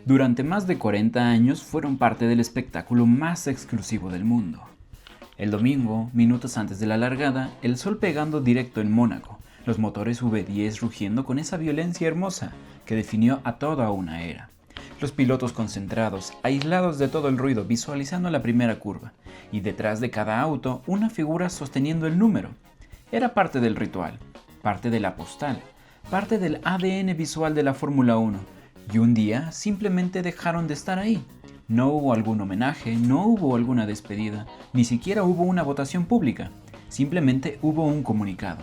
Durante más de 40 años fueron parte del espectáculo más exclusivo del mundo. El domingo, minutos antes de la largada, el sol pegando directo en Mónaco, los motores V10 rugiendo con esa violencia hermosa que definió a toda una era. Los pilotos concentrados, aislados de todo el ruido, visualizando la primera curva, y detrás de cada auto una figura sosteniendo el número. Era parte del ritual, parte de la postal, parte del ADN visual de la Fórmula 1, y un día simplemente dejaron de estar ahí. No hubo algún homenaje, no hubo alguna despedida, ni siquiera hubo una votación pública, simplemente hubo un comunicado.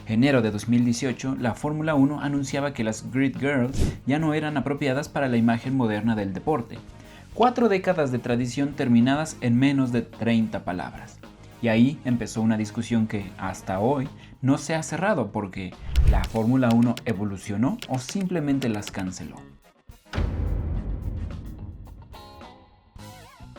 Enero de 2018, la Fórmula 1 anunciaba que las Grid Girls ya no eran apropiadas para la imagen moderna del deporte. 4 décadas de tradición terminadas en menos de 30 palabras. Y ahí empezó una discusión que hasta hoy no se ha cerrado porque ¿la Fórmula 1 evolucionó o simplemente las canceló?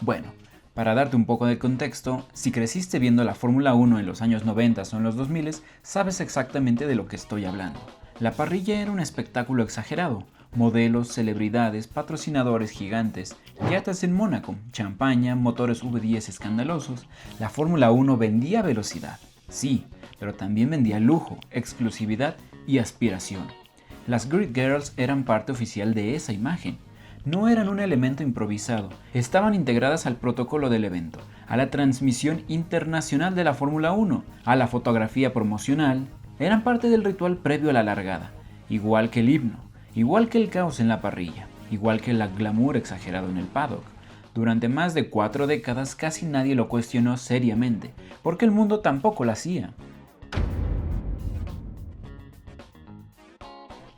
Bueno, para darte un poco de contexto, si creciste viendo la Fórmula 1 en los años 90 o en los 2000, sabes exactamente de lo que estoy hablando. La parrilla era un espectáculo exagerado, modelos, celebridades, patrocinadores gigantes, yates en Mónaco, champaña, motores V10 escandalosos. La Fórmula 1 vendía velocidad, sí, pero también vendía lujo, exclusividad y aspiración. Las Grid Girls eran parte oficial de esa imagen. No eran un elemento improvisado, estaban integradas al protocolo del evento, a la transmisión internacional de la Fórmula 1, a la fotografía promocional, eran parte del ritual previo a la largada, igual que el himno, igual que el caos en la parrilla, igual que el glamour exagerado en el paddock. Durante más de 4 décadas casi nadie lo cuestionó seriamente, porque el mundo tampoco lo hacía.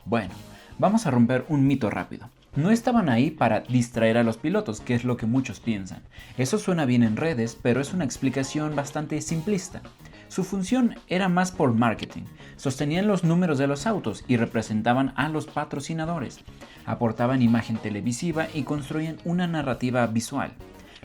Bueno, vamos a romper un mito rápido. No estaban ahí para distraer a los pilotos, que es lo que muchos piensan. Eso suena bien en redes, pero es una explicación bastante simplista. Su función era más por marketing. Sostenían los números de los autos y representaban a los patrocinadores. Aportaban imagen televisiva y construían una narrativa visual.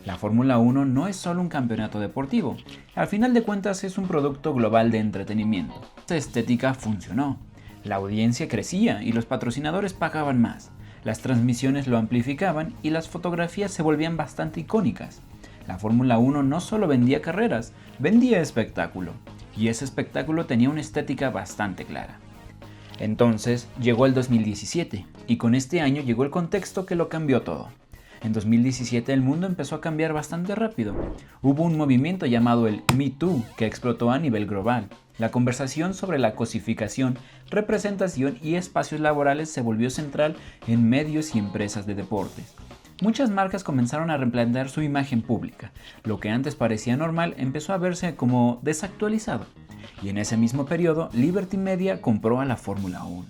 La Fórmula 1 no es solo un campeonato deportivo. Al final de cuentas es un producto global de entretenimiento. Esta estética funcionó. La audiencia crecía y los patrocinadores pagaban más. Las transmisiones lo amplificaban y las fotografías se volvían bastante icónicas. La Fórmula 1 no solo vendía carreras, vendía espectáculo. Y ese espectáculo tenía una estética bastante clara. Entonces llegó el 2017 y con este año llegó el contexto que lo cambió todo. En 2017 el mundo empezó a cambiar bastante rápido. Hubo un movimiento llamado el Me Too que explotó a nivel global. La conversación sobre la cosificación, representación y espacios laborales se volvió central en medios y empresas de deportes. Muchas marcas comenzaron a replantear su imagen pública. Lo que antes parecía normal empezó a verse como desactualizado. Y en ese mismo periodo, Liberty Media compró a la Fórmula 1.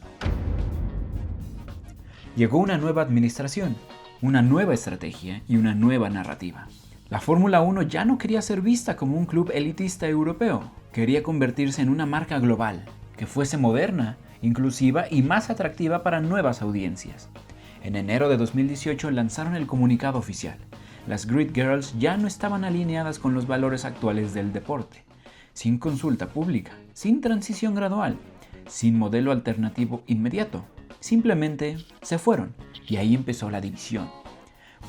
Llegó una nueva administración, una nueva estrategia y una nueva narrativa. La Fórmula 1 ya no quería ser vista como un club elitista europeo, quería convertirse en una marca global, que fuese moderna, inclusiva y más atractiva para nuevas audiencias. En enero de 2018 lanzaron el comunicado oficial. Las Grid Girls ya no estaban alineadas con los valores actuales del deporte, sin consulta pública, sin transición gradual, sin modelo alternativo inmediato. Simplemente se fueron y ahí empezó la división.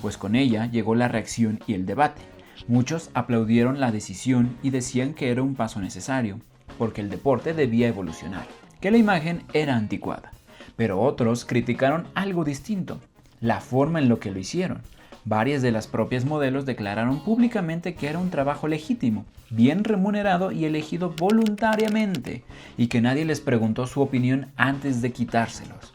Pues con ella llegó la reacción y el debate. Muchos aplaudieron la decisión y decían que era un paso necesario, porque el deporte debía evolucionar, que la imagen era anticuada. Pero otros criticaron algo distinto, la forma en lo que lo hicieron. Varias de las propias modelos declararon públicamente que era un trabajo legítimo, bien remunerado y elegido voluntariamente, y que nadie les preguntó su opinión antes de quitárselos.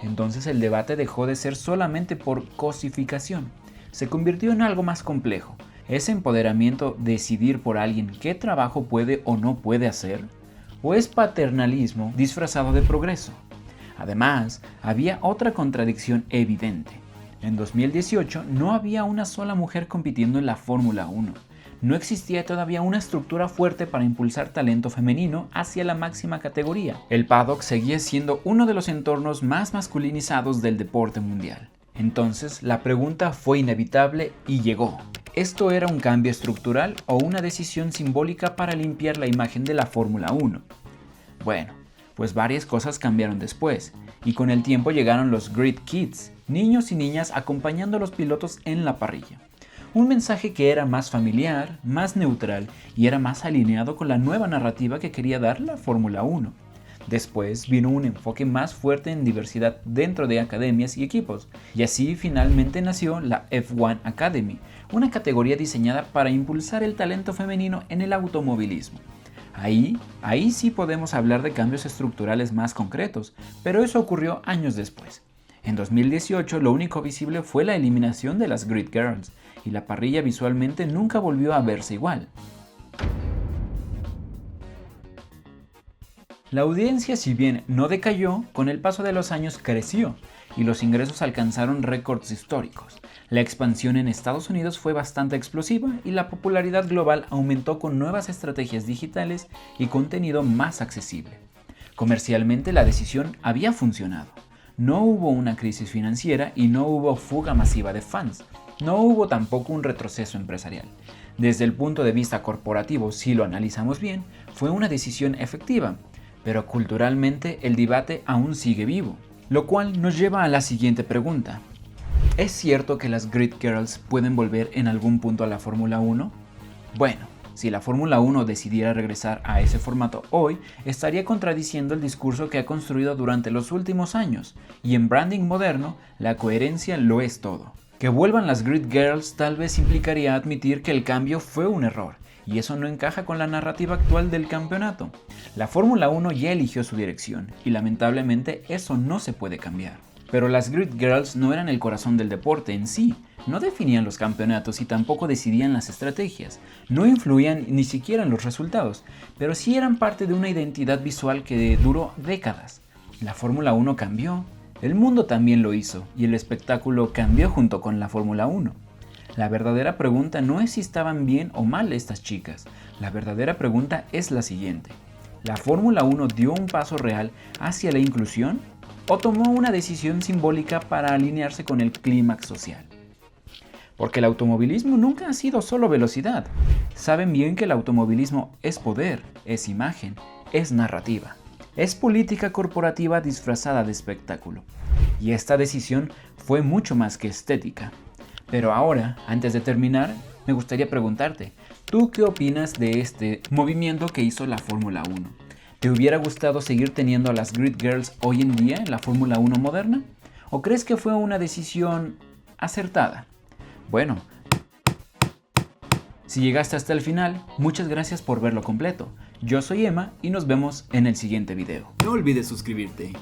Entonces el debate dejó de ser solamente por cosificación. Se convirtió en algo más complejo. ¿Es empoderamiento decidir por alguien qué trabajo puede o no puede hacer? ¿O es paternalismo disfrazado de progreso? Además, había otra contradicción evidente. En 2018 no había una sola mujer compitiendo en la Fórmula 1. No existía todavía una estructura fuerte para impulsar talento femenino hacia la máxima categoría. El paddock seguía siendo uno de los entornos más masculinizados del deporte mundial. Entonces, la pregunta fue inevitable y llegó. ¿Esto era un cambio estructural o una decisión simbólica para limpiar la imagen de la Fórmula 1? Bueno, pues varias cosas cambiaron después, y con el tiempo llegaron los Grid Kids, niños y niñas acompañando a los pilotos en la parrilla. Un mensaje que era más familiar, más neutral y era más alineado con la nueva narrativa que quería dar la Fórmula 1. Después vino un enfoque más fuerte en diversidad dentro de academias y equipos, y así finalmente nació la F1 Academy, una categoría diseñada para impulsar el talento femenino en el automovilismo. Ahí sí podemos hablar de cambios estructurales más concretos, pero eso ocurrió años después. En 2018 lo único visible fue la eliminación de las Grid Girls, y la parrilla visualmente nunca volvió a verse igual. La audiencia, si bien no decayó, con el paso de los años creció y los ingresos alcanzaron récords históricos. La expansión en Estados Unidos fue bastante explosiva y la popularidad global aumentó con nuevas estrategias digitales y contenido más accesible. Comercialmente la decisión había funcionado. No hubo una crisis financiera y no hubo fuga masiva de fans. No hubo tampoco un retroceso empresarial. Desde el punto de vista corporativo, si lo analizamos bien, fue una decisión efectiva. Pero culturalmente el debate aún sigue vivo, lo cual nos lleva a la siguiente pregunta. ¿Es cierto que las Grid Girls pueden volver en algún punto a la Fórmula 1? Bueno, si la Fórmula 1 decidiera regresar a ese formato hoy, estaría contradiciendo el discurso que ha construido durante los últimos años, y en branding moderno, la coherencia lo es todo. Que vuelvan las Grid Girls tal vez implicaría admitir que el cambio fue un error, y eso no encaja con la narrativa actual del campeonato. La Fórmula 1 ya eligió su dirección, y lamentablemente eso no se puede cambiar. Pero las Grid Girls no eran el corazón del deporte en sí, no definían los campeonatos y tampoco decidían las estrategias, no influían ni siquiera en los resultados, pero sí eran parte de una identidad visual que duró décadas. La Fórmula 1 cambió, el mundo también lo hizo, y el espectáculo cambió junto con la Fórmula 1. La verdadera pregunta no es si estaban bien o mal estas chicas, la verdadera pregunta es la siguiente. ¿La Fórmula 1 dio un paso real hacia la inclusión o tomó una decisión simbólica para alinearse con el clímax social? Porque el automovilismo nunca ha sido solo velocidad. Saben bien que el automovilismo es poder, es imagen, es narrativa. Es política corporativa disfrazada de espectáculo. Y esta decisión fue mucho más que estética. Pero ahora, antes de terminar, me gustaría preguntarte, ¿tú qué opinas de este movimiento que hizo la Fórmula 1? ¿Te hubiera gustado seguir teniendo a las Grid Girls hoy en día en la Fórmula 1 moderna? ¿O crees que fue una decisión acertada? Bueno, si llegaste hasta el final, muchas gracias por verlo completo. Yo soy Emma y nos vemos en el siguiente video. No olvides suscribirte.